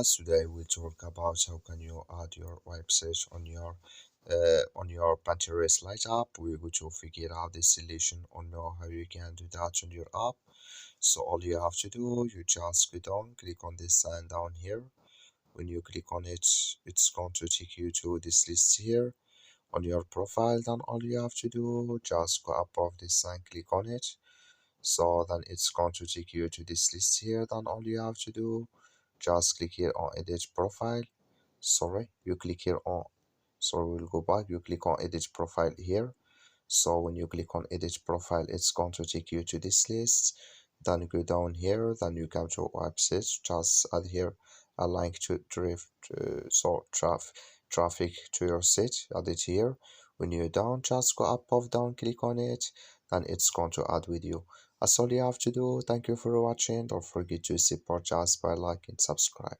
Today we talk about how can you add your website on your Pinterest Lite app. We're going to figure out the solution on how you can do that on your app. So all you have to do, you just go down, click on this sign down here. When you click on it, it's going to take you to this list here on your profile. Then all you have to do, just go above this sign, click on it. So then it's going to take you to this list here. Then all you have to do, just click here on edit profile. Sorry, you click here on, sorry, we'll go back. You click on edit profile here. So when you click on edit profile, it's going to take you to this list. Then go down here, then you come to website, just add here a link to traffic to your site, add it here. When you're down, just go up or down, click on it, then it's going to add with you. That's all you have to do. Thank you for watching. Don't forget to support us by like and subscribe.